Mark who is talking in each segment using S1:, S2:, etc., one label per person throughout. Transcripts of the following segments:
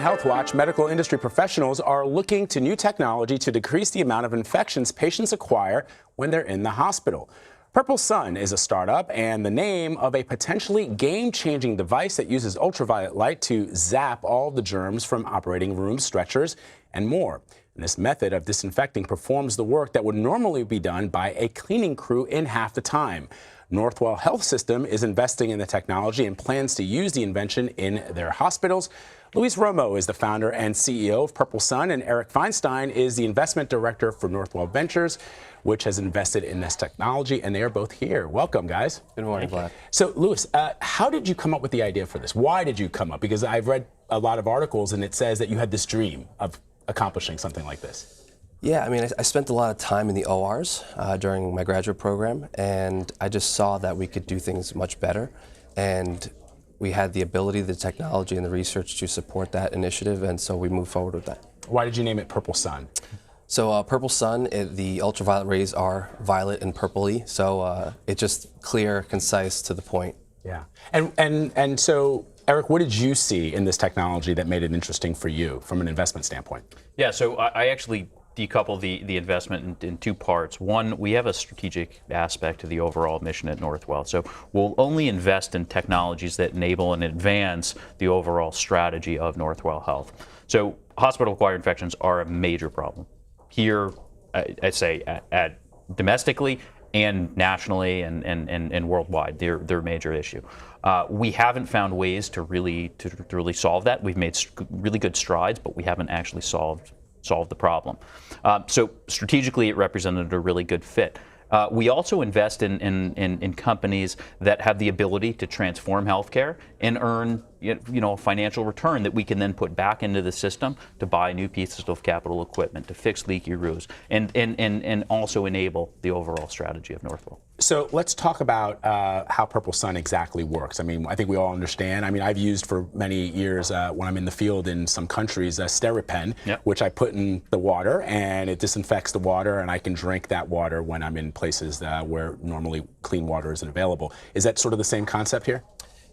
S1: Health Watch, medical industry professionals are looking to new technology to decrease the amount of infections patients acquire when they're in the hospital. Purple Sun is a startup and the name of a potentially game-changing device that uses ultraviolet light to zap all the germs from operating rooms, stretchers, and more. And this method of disinfecting performs the work that would normally be done by a cleaning crew in half the time. Northwell Health System is investing in the technology and plans to use the invention in their hospitals. Luis Romo is the founder and CEO of Purple Sun, and Eric Feinstein is the investment director for Northwell Ventures, which has invested in this technology, and they are both here. Welcome, guys.
S2: Good morning, Vlad.
S1: So, Luis, how did you come up with the idea for this? Why did you come up? Because I've read a lot of articles, and it says that you had this dream of accomplishing something like this.
S2: Yeah, I mean, I spent a lot of time in the ORs during my graduate program, and I just saw that we could do things much better, and we had the ability, the technology, and the research to support that initiative, and so we moved forward with that.
S1: Why did you name it Purple Sun?
S2: So Purple Sun, the ultraviolet rays are violet and purpley, so it's just clear, concise, to the point.
S1: Yeah, and so, Eric, what did you see in this technology that made it interesting for you from an investment standpoint?
S3: Yeah, so I actually decouple the investment in two parts. One, we have a strategic aspect to the overall mission at Northwell. So we'll only invest in technologies that enable and advance the overall strategy of Northwell Health. So hospital-acquired infections are a major problem. Here, I'd say at domestically and nationally and worldwide, they're a major issue. We haven't found ways to really solve that. We've made really good strides, but we haven't actually solved the problem. So strategically, it represented a really good fit. We also invest in companies that have the ability to transform healthcare and earn a financial return that we can then put back into the system to buy new pieces of capital equipment, to fix leaky roofs, and also enable the overall strategy of Northwell.
S1: So let's talk about how Purple Sun exactly works. I mean, I think we all understand. I mean, I've used for many years when I'm in the field in some countries a SteriPen,
S3: yep,
S1: which I put in the water and it disinfects the water, and I can drink that water when I'm in places where normally clean water isn't available. Is that sort of the same concept here?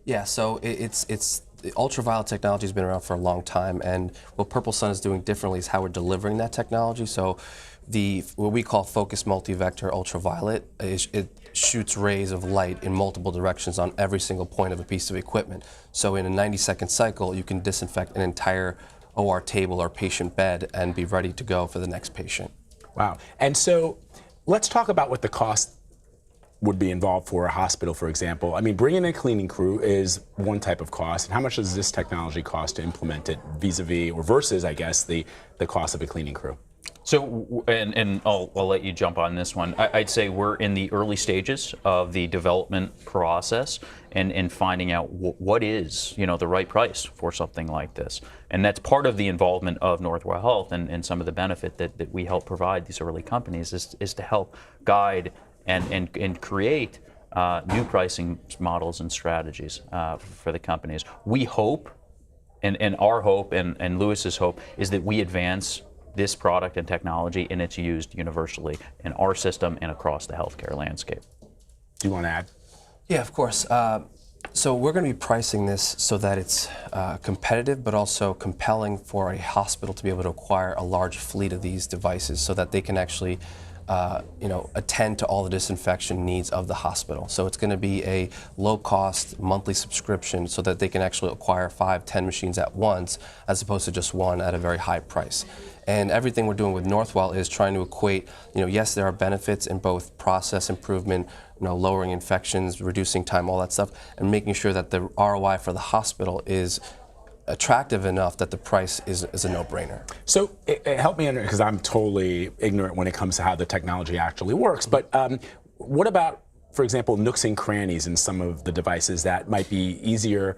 S2: Yeah, so the ultraviolet technology has been around for a long time, and what Purple Sun is doing differently is how we're delivering that technology. So what we call focused multi-vector ultraviolet, it shoots rays of light in multiple directions on every single point of a piece of equipment. So in a 90-second cycle, you can disinfect an entire OR table or patient bed and be ready to go for the next patient.
S1: Wow. And so let's talk about what the cost would be involved for a hospital, for example. I mean, bringing in a cleaning crew is one type of cost. And how much does this technology cost to implement it vis-a-vis, or versus, I guess, the cost of a cleaning crew?
S3: So, and I'll let you jump on this one. I'd say we're in the early stages of the development process and finding out what is, the right price for something like this. And that's part of the involvement of Northwell Health and some of the benefit that we help provide these early companies is to help guide and create new pricing models and strategies for the companies. We hope, and our hope and Lewis's hope, is that we advance this product and technology and it's used universally in our system and across the healthcare landscape.
S1: Do you want to add?
S2: Yeah, of course. So we're going to be pricing this so that it's competitive but also compelling for a hospital to be able to acquire a large fleet of these devices so that they can actually attend to all the disinfection needs of the hospital. So it's going to be a low-cost monthly subscription so that they can actually acquire 5, 10 machines at once as opposed to just one at a very high price. And everything we're doing with Northwell is trying to equate, yes, there are benefits in both process improvement, lowering infections, reducing time, all that stuff, and making sure that the ROI for the hospital is attractive enough that the price is a no-brainer.
S1: So help me understand, because I'm totally ignorant when it comes to how the technology actually works, but what about, for example, nooks and crannies in some of the devices that might be easier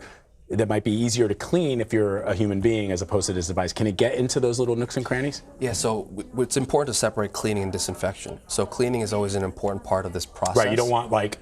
S1: to clean if you're a human being as opposed to this device? Can it get into those little nooks and crannies?
S2: Yeah, so it's important to separate cleaning and disinfection. So cleaning is always an important part of this process.
S1: Right, you don't want like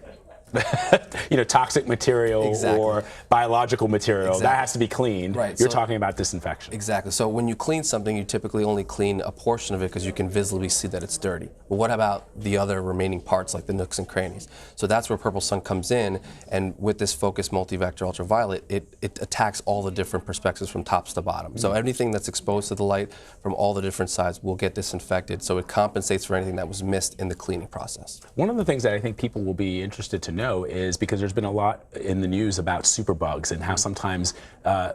S1: toxic material
S2: Exactly.
S1: or biological material.
S2: Exactly.
S1: That has to be cleaned.
S2: Right,
S1: You're
S2: so-
S1: talking about disinfection.
S2: Exactly. So when you clean something, you typically only clean a portion of it because you can visibly see that it's dirty. But what about the other remaining parts, like the nooks and crannies? So that's where Purple Sun comes in, and with this focused multi-vector ultraviolet, it attacks all the different perspectives from tops to bottom. So anything that's exposed to the light from all the different sides will get disinfected, so it compensates for anything that was missed in the cleaning process.
S1: One of the things that I think people will be interested to know is because there's been a lot in the news about superbugs and how sometimes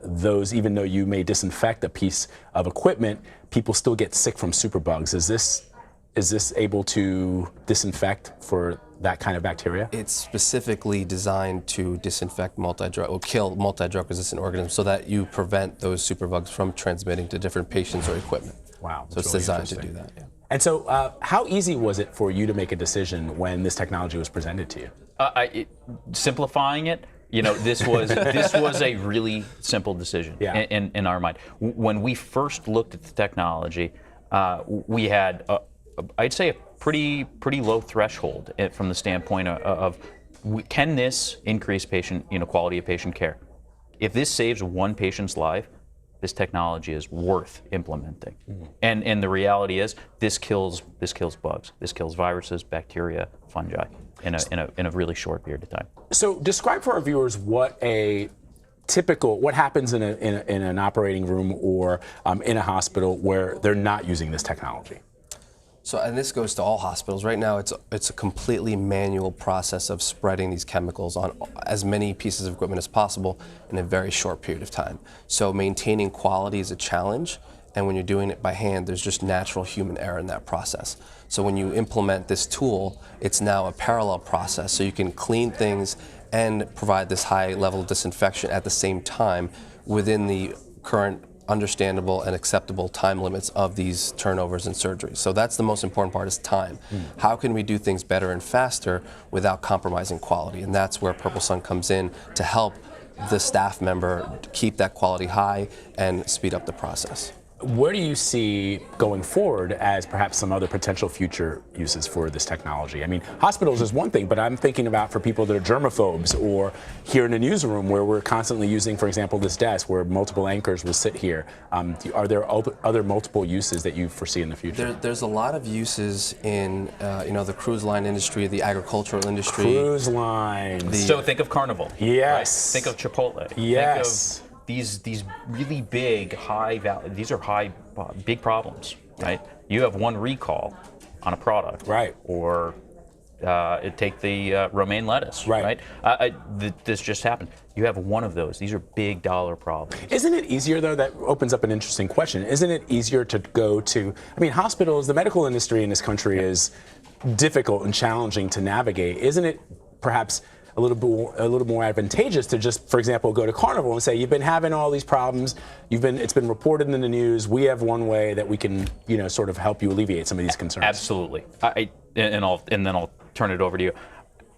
S1: those, even though you may disinfect a piece of equipment, people still get sick from superbugs. Is this able to disinfect for that kind of bacteria?
S2: It's specifically designed to disinfect kill multi-drug resistant organisms so that you prevent those superbugs from transmitting to different patients or equipment.
S1: Wow.
S2: So it's
S1: really
S2: designed to
S1: interesting.
S2: do that. Yeah.
S1: And so how easy was it for you to make a decision when this technology was presented to you?
S3: Simplifying it, this was a really simple decision in our mind. When we first looked at the technology, we had, I'd say, a pretty low threshold from the standpoint of can this increase patient, quality of patient care? If this saves one patient's life, this technology is worth implementing. And the reality is, this kills bugs. This kills viruses, bacteria, fungi in a really short period of time.
S1: So describe for our viewers what happens in an operating room or in a hospital where they're not using this technology.
S2: So, and this goes to all hospitals. Right now, it's a completely manual process of spreading these chemicals on as many pieces of equipment as possible in a very short period of time. So maintaining quality is a challenge, and when you're doing it by hand, there's just natural human error in that process. So when you implement this tool, it's now a parallel process, so you can clean things and provide this high level of disinfection at the same time within the current understandable and acceptable time limits of these turnovers and surgeries. So that's the most important part, is time. How can we do things better and faster without compromising quality? And that's where Purple Sun comes in to help the staff member keep that quality high and speed up the process.
S1: Where do you see going forward as perhaps some other potential future uses for this technology? I mean, hospitals is one thing, but I'm thinking about for people that are germaphobes, or here in a newsroom where we're constantly using, for example, this desk where multiple anchors will sit here. Are there other multiple uses that you foresee in the future?
S2: There's a lot of uses in the cruise line industry, the agricultural industry.
S1: Cruise lines.
S3: So think of Carnival.
S1: Yes.
S3: Right? Think of Chipotle.
S1: Yes.
S3: Think of these really big, big problems, right? You have one recall on a product,
S1: right?
S3: Or take the romaine lettuce, right? This just happened. You have one of those. These are big dollar problems.
S1: Isn't it easier, though? That opens up an interesting question. Isn't it easier to go to? I mean, hospitals, the medical industry in this country is difficult and challenging to navigate. Isn't it perhaps a little more advantageous to just, for example, go to Carnival and say, you've been having all these problems, it's been reported in the news, we have one way that we can, sort of help you alleviate some of these concerns?
S3: Absolutely. And then I'll turn it over to you.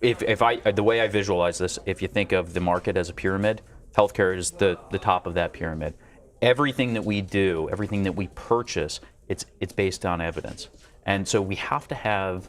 S3: The way I visualize this, if you think of the market as a pyramid, healthcare is the top of that pyramid. Everything that we do, everything that we purchase, it's based on evidence. And so we have to have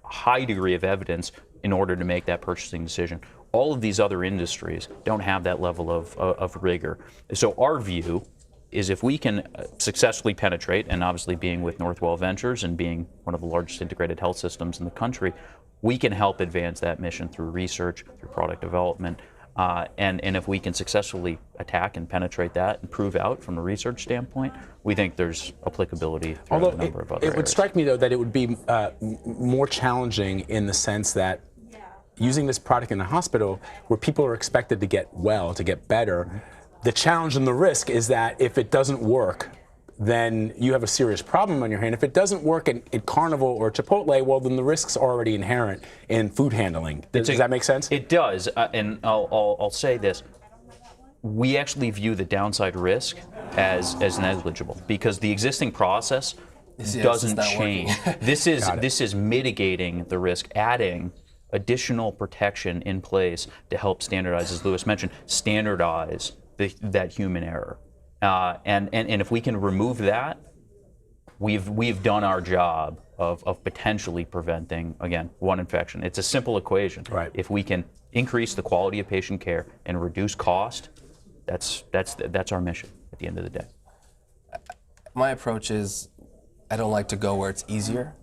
S3: a high degree of evidence in order to make that purchasing decision. All of these other industries don't have that level of rigor. So our view is, if we can successfully penetrate, and obviously being with Northwell Ventures and being one of the largest integrated health systems in the country, we can help advance that mission through research, through product development, and if we can successfully attack and penetrate that and prove out from a research standpoint, we think there's applicability through a number of other areas.
S1: It would strike me, though, that it would be more challenging in the sense that using this product in a hospital where people are expected to get well, to get better, the challenge and the risk is that if it doesn't work, then you have a serious problem on your hand. If it doesn't work at Carnival or Chipotle, well, then the risks are already inherent in food handling. Does that make sense?
S3: It does, and I'll say this. We actually view the downside risk as negligible, because the existing process doesn't change. This is mitigating the risk, adding additional protection in place to help standardize, as Lewis mentioned, standardize that human error. And if we can remove that, we've done our job of potentially preventing, again, one infection. It's a simple equation.
S1: Right.
S3: If we can increase the quality of patient care and reduce cost, that's our mission at the end of the day.
S2: My approach is I don't like to go where it's easier.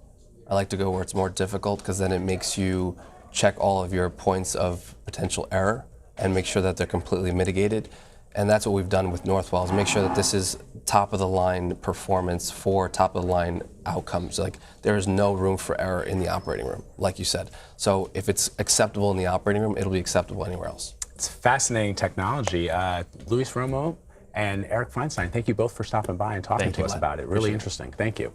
S2: I like to go where it's more difficult, because then it makes you check all of your points of potential error and make sure that they're completely mitigated. And that's what we've done with Northwell, is make sure that this is top of the line performance for top of the line outcomes. Like, there is no room for error in the operating room, like you said. So if it's acceptable in the operating room, it'll be acceptable anywhere else.
S1: It's fascinating technology. Luis Romo and Eric Feinstein, thank you both for stopping by and talking to us about it. Really interesting. Thank you.